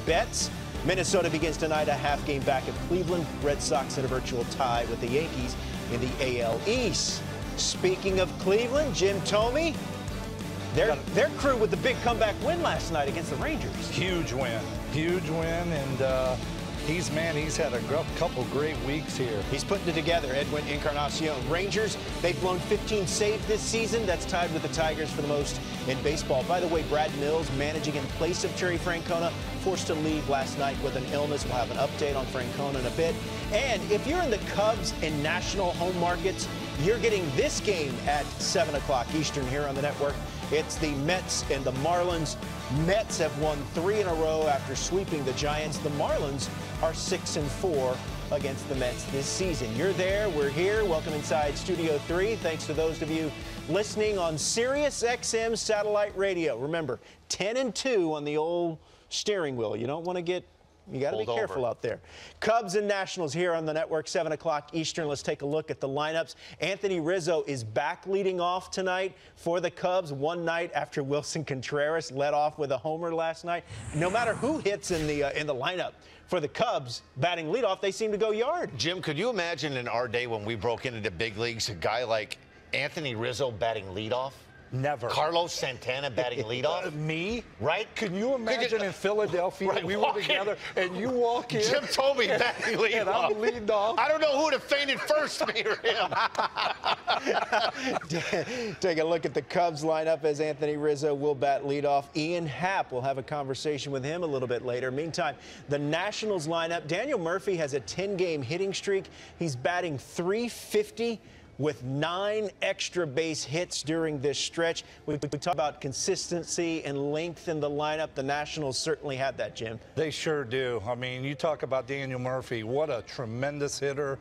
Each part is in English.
bets. Minnesota begins tonight a half game back of Cleveland. Red Sox in a virtual tie with the Yankees in the AL East. Speaking of Cleveland, Jim Thome, their crew with the big comeback win last night against the Rangers. Huge win, and he's had a couple great weeks here. He's putting it together, Edwin Encarnacion. Rangers, they've blown 15 saves this season. That's tied with the Tigers for the most in baseball. By the way, Brad Mills, managing in place of Terry Francona, forced to leave last night with an illness. We'll have an update on Francona in a bit. And if you're in the Cubs and National home markets, you're getting this game at 7 o'clock Eastern here on the network. It's the Mets and the Marlins. Mets have won 3 in a row after sweeping the Giants. The Marlins are 6-4 against the Mets this season. You're there, we're here. Welcome inside Studio 3. Thanks to those of you listening on Sirius XM satellite radio. Remember, 10 and 2 on the old steering wheel. You don't want to get You got to be careful out there. Cubs and Nationals here on the network, 7 o'clock Eastern. Let's take a look at the lineups. Anthony Rizzo is back leading off tonight for the Cubs, one night after Wilson Contreras led off with a homer last night. No matter who hits in the lineup for the Cubs batting leadoff, they seem to go yard. Jim, could you imagine in our day when we broke into the big leagues, a guy like Anthony Rizzo batting leadoff? Never. Carlos Santana batting leadoff? Me? Right? Can you imagine in Philadelphia, we were together, and you walk in. Jim told me batting leadoff. And I'm leading off. I don't know who would have fainted first, me or him. Take a look at the Cubs lineup as Anthony Rizzo will bat leadoff. Ian Happ, we'll have a conversation with him a little bit later. Meantime, the Nationals lineup, Daniel Murphy has a 10-game hitting streak. He's batting .350. with 9 extra base hits during this stretch. We talk about consistency and length in the lineup. The Nationals certainly had that, Jim. They sure do. I mean, you talk about Daniel Murphy, what a tremendous hitter.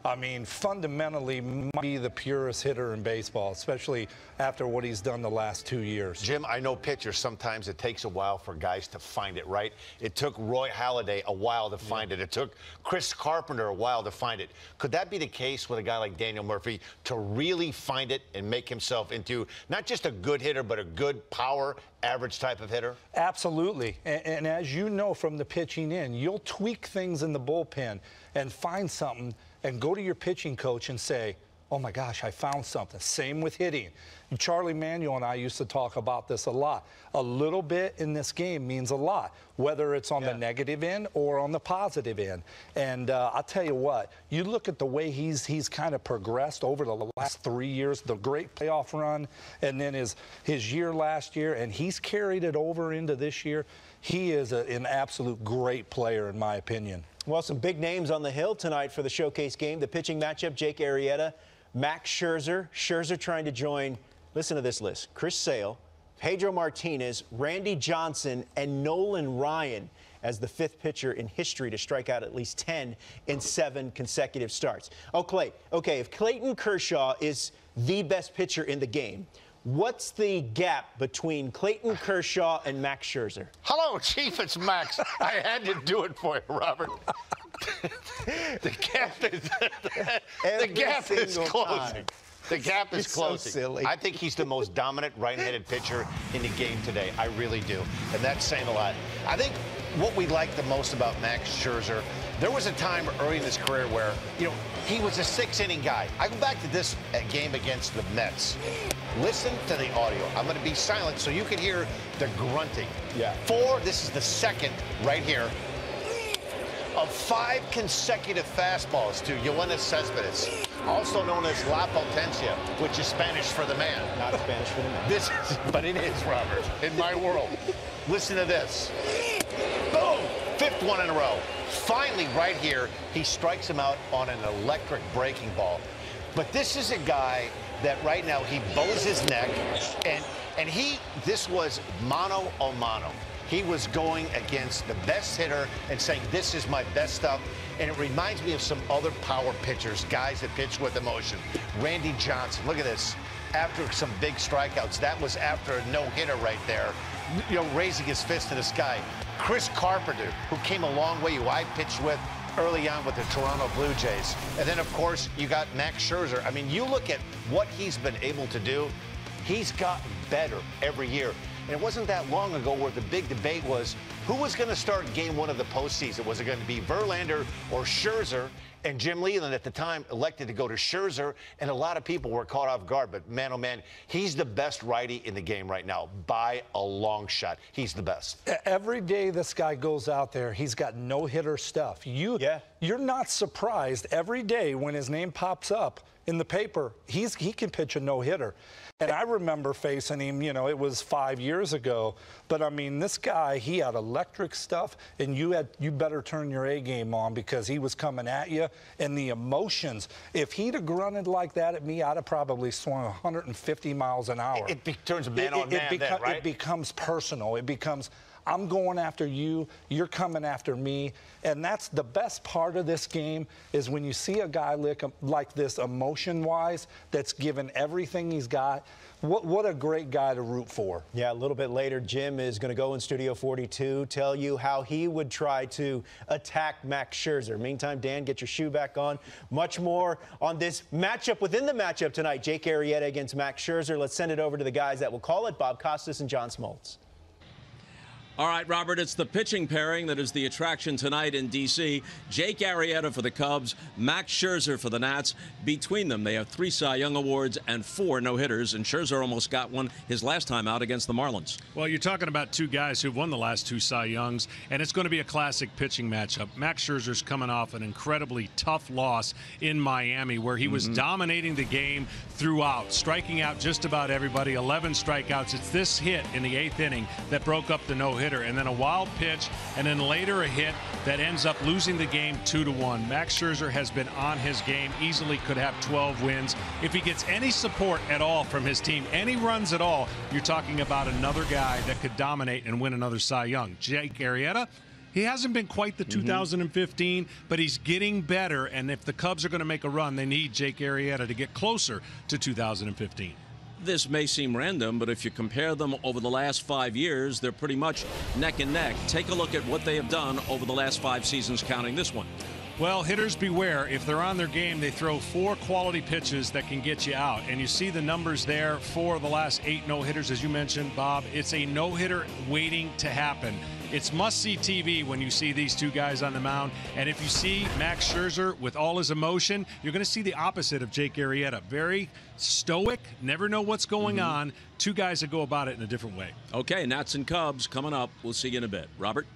I mean, fundamentally might be the purest hitter in baseball, especially after what he's done the last 2 years. Jim, I know pitchers, sometimes it takes a while for guys to find it, right? It took Roy Halladay a while to find it. It took Chris Carpenter a while to find it. Could that be the case with a guy like Daniel Murphy to really find it and make himself into not just a good hitter, but a good power, average type of hitter? Absolutely. And as you know from the pitching in, you'll tweak things in the bullpen and find something and go to your pitching coach and say, oh my gosh, I found something. Same with hitting. Charlie Manuel and I used to talk about this a lot. A little bit in this game means a lot, whether it's on the negative end or on the positive end. And I'll tell you what, you look at the way he's kind of progressed over the last 3 years, the great playoff run, and then his year last year, and he's carried it over into this year. He is an absolute great player, in my opinion. Well, some big names on the hill tonight for the showcase game. The pitching matchup, Jake Arrieta, Max Scherzer. Scherzer trying to join, listen to this list, Chris Sale, Pedro Martinez, Randy Johnson, and Nolan Ryan as the 5th pitcher in history to strike out at least 10 in 7 consecutive starts. Okay, if Clayton Kershaw is the best pitcher in the game, what's the gap between Clayton Kershaw and Max Scherzer? Hello, Chief. It's Max. I had to do it for you, Robert. The gap is closing. The gap is closing. So silly. I think he's the most dominant right-handed pitcher in the game today. I really do. And that's saying a lot. I think what we like the most about Max Scherzer, there was a time early in his career where, he was a 6-inning guy. I go back to this game against the Mets. Listen to the audio. I'm going to be silent so you can hear the grunting. Yeah. This is the second right here, of 5 consecutive fastballs to Yoenis Cespedes, also known as La Potencia, which is Spanish for the man. Not Spanish for the man. But it is, Robert, in my world. Listen to this. Boom! 5th one in a row. Finally, right here, he strikes him out on an electric breaking ball. But this is a guy that right now he bows his neck, and this was mano a mano. He was going against the best hitter and saying, this is my best stuff. And it reminds me of some other power pitchers, guys that pitch with emotion. Randy Johnson, look at this. After some big strikeouts, that was after a no-hitter right there, raising his fist to the sky. Chris Carpenter, who came a long way, who I pitched with early on with the Toronto Blue Jays. And then, of course, you got Max Scherzer. I mean, you look at what he's been able to do. He's gotten better every year. And it wasn't that long ago where the big debate was, Who was going to start game one of the postseason? Was it going to be Verlander or Scherzer? And Jim Leland at the time elected to go to Scherzer, and a lot of people were caught off guard. But man, oh man, he's the best righty in the game right now by a long shot. He's the best. Every day this guy goes out there, he's got no-hitter stuff. You're not surprised every day when his name pops up in the paper. He can pitch a no-hitter. And I remember facing him, you know, it was 5 years ago. But, I mean, this guy, he had electric stuff, and you better turn your A game on because he was coming at you. And the emotions, if he'd have grunted like that at me, I'd have probably swung 150 miles an hour. It turns man on man then, right? It becomes personal. It becomes, I'm going after you, you're coming after me. And that's the best part of this game is when you see a guy like this emotion-wise that's given everything he's got. What a great guy to root for. Yeah, a little bit later, Jim is going to go in Studio 42, tell you how he would try to attack Max Scherzer. Meantime, Dan, get your shoe back on. Much more on this matchup within the matchup tonight. Jake Arrieta against Max Scherzer. Let's send it over to the guys that will call it, Bob Costas and John Smoltz. All right, Robert, it's the pitching pairing that is the attraction tonight in D.C. Jake Arrieta for the Cubs, Max Scherzer for the Nats. Between them, they have 3 Cy Young Awards and 4 no-hitters, and Scherzer almost got one his last time out against the Marlins. Well, you're talking about 2 guys who've won the last 2 Cy Youngs, and it's going to be a classic pitching matchup. Max Scherzer's coming off an incredibly tough loss in Miami where he was dominating the game throughout, striking out just about everybody, 11 strikeouts. It's this hit in the 8th inning that broke up the no-hitter. And then a wild pitch, and then later a hit that ends up losing the game 2-1. Max Scherzer has been on his game, easily could have 12 wins. If he gets any support at all from his team, any runs at all, you're talking about another guy that could dominate and win another Cy Young. Jake Arrieta, he hasn't been quite the 2015, but he's getting better, and if the Cubs are going to make a run, they need Jake Arrieta to get closer to 2015. This may seem random, but if you compare them over the last 5 years, they're pretty much neck and neck. Take a look at what they have done over the last 5 seasons, counting this one. Well, hitters beware. If they're on their game, they throw 4 quality pitches that can get you out. And you see the numbers there for the last 8 no-hitters, as you mentioned, Bob. It's a no-hitter waiting to happen. It's must-see TV when you see these 2 guys on the mound. And if you see Max Scherzer with all his emotion, you're going to see the opposite of Jake Arrieta. Very stoic, never know what's going on. 2 guys that go about it in a different way. Okay, Nats and Cubs coming up. We'll see you in a bit. Robert?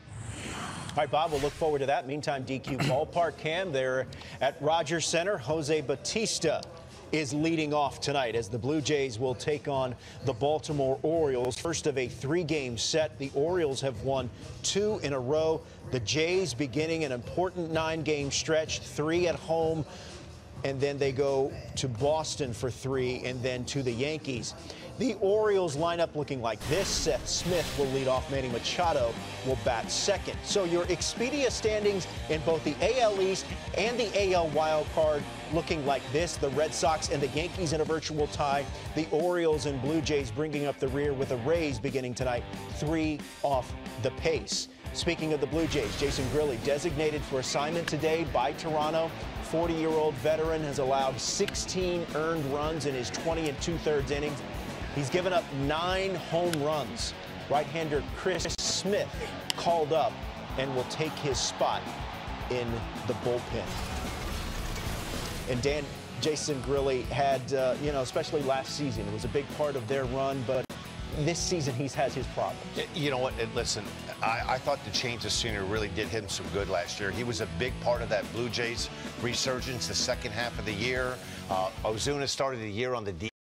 All right, Bob, we'll look forward to that. Meantime, DQ Ballpark Cam there at Rogers Center. Jose Bautista is leading off tonight as the Blue Jays will take on the Baltimore Orioles. First of a 3-game set. The Orioles have won 2 in a row. The Jays beginning an important 9-game stretch, 3 at home, and then they go to Boston for 3 and then to the Yankees. The Orioles lineup looking like this. Seth Smith will lead off. Manny Machado will bat second. So your Expedia standings in both the AL East and the AL wild card looking like this. The Red Sox and the Yankees in a virtual tie. The Orioles and Blue Jays bringing up the rear with the Rays beginning tonight 3 off the pace. Speaking of the Blue Jays, Jason Grilli designated for assignment today by Toronto. 40-year-old veteran has allowed 16 earned runs in his 20 2/3 innings. He's given up 9 home runs. Right-hander Chris Smith called up and will take his spot in the bullpen. And Dan, Jason Grilli had, especially last season, it was a big part of their run, but this season he's had his problems. You know what? Listen, I thought the change of scenery really did him some good last year. He was a big part of that Blue Jays resurgence the second half of the year. Ozuna started the year on the